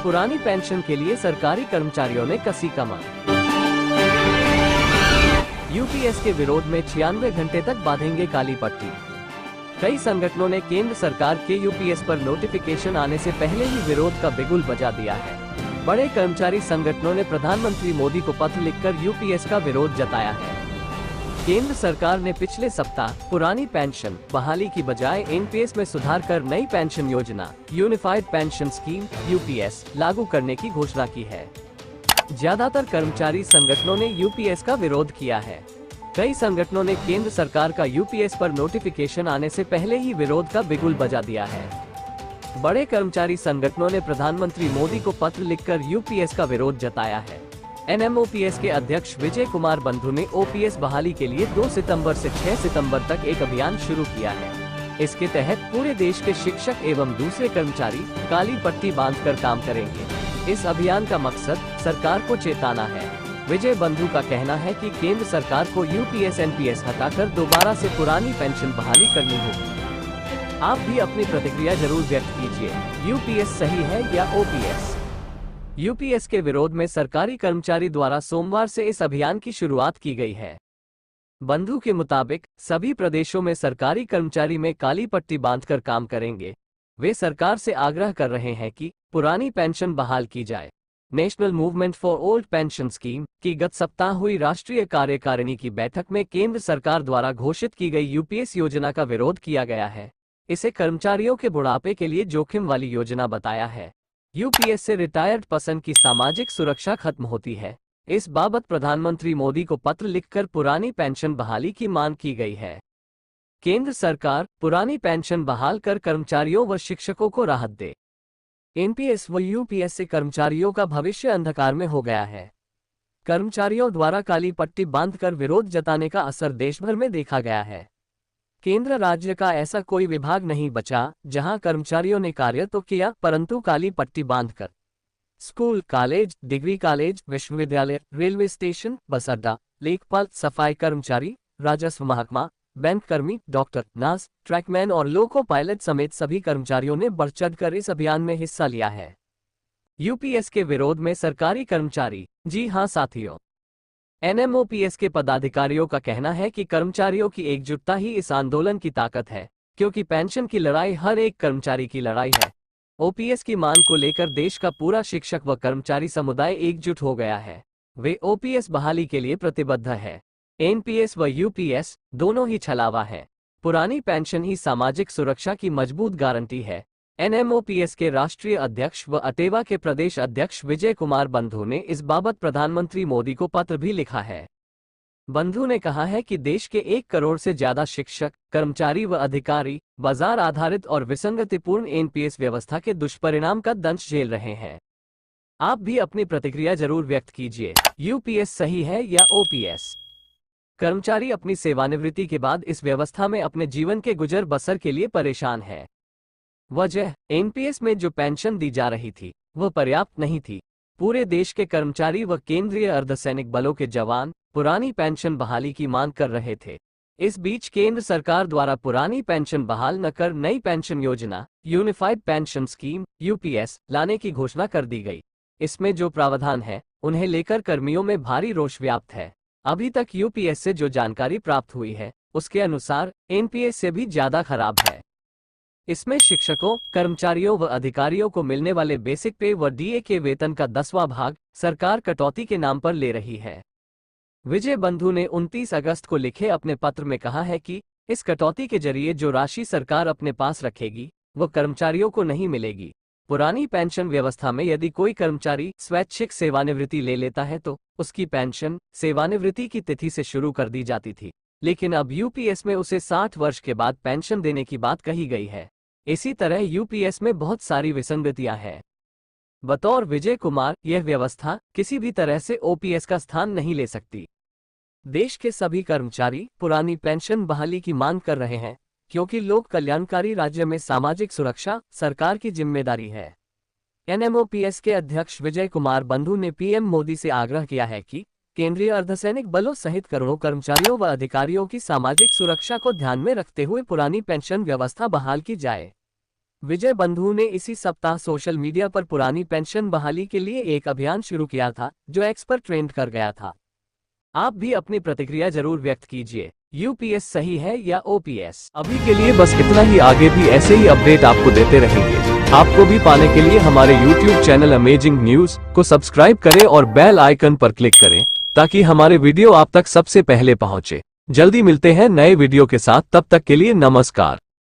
पुरानी पेंशन के लिए सरकारी कर्मचारियों ने कसी कमर। यूपीएस के विरोध में 96 घंटे तक बांधेंगे काली पट्टी। कई संगठनों ने केंद्र सरकार के यूपीएस पर नोटिफिकेशन आने से पहले ही विरोध का बिगुल बजा दिया है। बड़े कर्मचारी संगठनों ने प्रधानमंत्री मोदी को पत्र लिखकर यूपीएस का विरोध जताया है। केंद्र सरकार ने पिछले सप्ताह पुरानी पेंशन बहाली की बजाय एनपीएस में सुधार कर नई पेंशन योजना यूनिफाइड पेंशन स्कीम यूपीएस लागू करने की घोषणा की है। ज्यादातर कर्मचारी संगठनों ने यूपीएस का विरोध किया है। कई संगठनों ने केंद्र सरकार का यूपीएस पर नोटिफिकेशन आने से पहले ही विरोध का बिगुल बजा दिया है। बड़े कर्मचारी संगठनों ने प्रधानमंत्री मोदी को पत्र लिखकर यूपीएस का विरोध जताया है। एनएमओपीएस के अध्यक्ष विजय कुमार बंधु ने ओपीएस बहाली के लिए 2 सितंबर से 6 सितंबर तक एक अभियान शुरू किया है। इसके तहत पूरे देश के शिक्षक एवं दूसरे कर्मचारी काली पट्टी बांधकर काम करेंगे। इस अभियान का मकसद सरकार को चेताना है। विजय बंधु का कहना है कि केंद्र सरकार को यूपीएस एनपीएस हटाकर दोबारा से पुरानी पेंशन बहाली करनी होगी। आप भी अपनी प्रतिक्रिया जरूर व्यक्त कीजिए। यूपीएस सही है या ओपीएस? यूपीएस के विरोध में सरकारी कर्मचारी द्वारा सोमवार से इस अभियान की शुरुआत की गई है। बंधु के मुताबिक सभी प्रदेशों में सरकारी कर्मचारी में काली पट्टी बांधकर काम करेंगे। वे सरकार से आग्रह कर रहे हैं कि पुरानी पेंशन बहाल की जाए। National movement for old pension scheme की गत सप्ताह हुई राष्ट्रीय कार्यकारिणी की बैठक में केंद्र सरकार द्वारा घोषित की गई यूपीएस योजना का विरोध किया गया है। इसे कर्मचारियों के बुढ़ापे के लिए जोखिम वाली योजना बताया है। यूपीएस से रिटायर्ड पर्सन की सामाजिक सुरक्षा खत्म होती है। इस बाबत प्रधानमंत्री मोदी को पत्र लिखकर पुरानी पेंशन बहाली की मांग की गई है। केंद्र सरकार पुरानी पेंशन बहाल कर कर्मचारियों व शिक्षकों को राहत दे। एनपीएस व यूपीएस से कर्मचारियों का भविष्य अंधकार में हो गया है। कर्मचारियों द्वारा काली पट्टी बांधकर विरोध जताने का असर देश भर में देखा गया है। केंद्र राज्य का ऐसा कोई विभाग नहीं बचा जहां कर्मचारियों ने कार्य तो किया परंतु काली पट्टी बांधकर स्कूल, कॉलेज, डिग्री कॉलेज, विश्वविद्यालय, रेलवे स्टेशन, बस अड्डा, लेखपाल, सफाई कर्मचारी, राजस्व महकमा, बैंक कर्मी, डॉक्टर, नर्स, ट्रैकमैन और लोको पायलट समेत सभी कर्मचारियों ने बढ़ चढ़कर इस अभियान में हिस्सा लिया है। यूपीएस के विरोध में सरकारी कर्मचारी। जी हां साथियों, एनएमओपीएस के पदाधिकारियों का कहना है कि कर्मचारियों की एकजुटता ही इस आंदोलन की ताकत है, क्योंकि पेंशन की लड़ाई हर एक कर्मचारी की लड़ाई है। ओपीएस की मांग को लेकर देश का पूरा शिक्षक व कर्मचारी समुदाय एकजुट हो गया है। वे ओपीएस बहाली के लिए प्रतिबद्ध है। एनपीएस व यूपीएस दोनों ही छलावा है। पुरानी पेंशन ही सामाजिक सुरक्षा की मजबूत गारंटी है। एनएमओपीएस के राष्ट्रीय अध्यक्ष व अटेवा के प्रदेश अध्यक्ष विजय कुमार बंधु ने इस बाबत प्रधानमंत्री मोदी को पत्र भी लिखा है। बंधु ने कहा है कि देश के 1 करोड़ से ज्यादा शिक्षक, कर्मचारी व अधिकारी बाजार आधारित और विसंगतिपूर्ण एनपीएस व्यवस्था के दुष्परिणाम का दंश झेल रहे हैं। आप भी अपनी प्रतिक्रिया जरूर व्यक्त कीजिए। यूपीएस सही है या ओपीएस? कर्मचारी अपनी सेवानिवृत्ति के बाद इस व्यवस्था में अपने जीवन के गुजर बसर के लिए परेशान है। वजह, एनपीएस में जो पेंशन दी जा रही थी वह पर्याप्त नहीं थी। पूरे देश के कर्मचारी व केंद्रीय अर्धसैनिक बलों के जवान पुरानी पेंशन बहाली की मांग कर रहे थे। इस बीच केंद्र सरकार द्वारा पुरानी पेंशन बहाल न कर नई पेंशन योजना यूनिफाइड पेंशन स्कीम यूपीएस लाने की घोषणा कर दी गई। इसमें जो प्रावधान है उन्हें लेकर कर्मियों में भारी रोष व्याप्त है। अभी तक यूपीएस से जो जानकारी प्राप्त हुई है उसके अनुसार एनपीएस से भी ज्यादा खराब है। इसमें शिक्षकों, कर्मचारियों व अधिकारियों को मिलने वाले बेसिक पे व डीए के वेतन का 10वां भाग सरकार कटौती के नाम पर ले रही है। विजय बंधु ने 29 अगस्त को लिखे अपने पत्र में कहा है कि इस कटौती के जरिए जो राशि सरकार अपने पास रखेगी वो कर्मचारियों को नहीं मिलेगी। पुरानी पेंशन व्यवस्था में यदि कोई कर्मचारी स्वैच्छिक सेवानिवृत्ति ले लेता है तो उसकी पेंशन सेवानिवृत्ति की तिथि से शुरू कर दी जाती थी, लेकिन अब यूपीएस में उसे 60 वर्ष के बाद पेंशन देने की बात कही गई है। इसी तरह यूपीएस में बहुत सारी विसंगतियां हैं। बतौर विजय कुमार, यह व्यवस्था किसी भी तरह से ओपीएस का स्थान नहीं ले सकती। देश के सभी कर्मचारी पुरानी पेंशन बहाली की मांग कर रहे हैं, क्योंकि लोक कल्याणकारी राज्य में सामाजिक सुरक्षा सरकार की जिम्मेदारी है। एनएमओपीएस के अध्यक्ष विजय कुमार बंधु ने पीएम मोदी से आग्रह किया है कि केंद्रीय अर्धसैनिक बलों सहित करोड़ों कर्मचारियों व अधिकारियों की सामाजिक सुरक्षा को ध्यान में रखते हुए पुरानी पेंशन व्यवस्था बहाल की जाए। विजय बंधु ने इसी सप्ताह सोशल मीडिया पर पुरानी पेंशन बहाली के लिए एक अभियान शुरू किया था, जो एक्स पर ट्रेंड कर गया था। आप भी अपनी प्रतिक्रिया जरूर व्यक्त कीजिए। यूपीएस सही है या ओपीएस? अभी के लिए बस इतना ही, आगे भी ऐसे ही अपडेट आपको देते रहेंगे। आपको भी पाने के लिए हमारे YouTube चैनल अमेजिंग न्यूज को सब्सक्राइब करें और बेल आइकन पर क्लिक करें, ताकि हमारे वीडियो आप तक सबसे पहले पहुंचे। जल्दी मिलते हैं नए वीडियो के साथ, तब तक के लिए नमस्कार।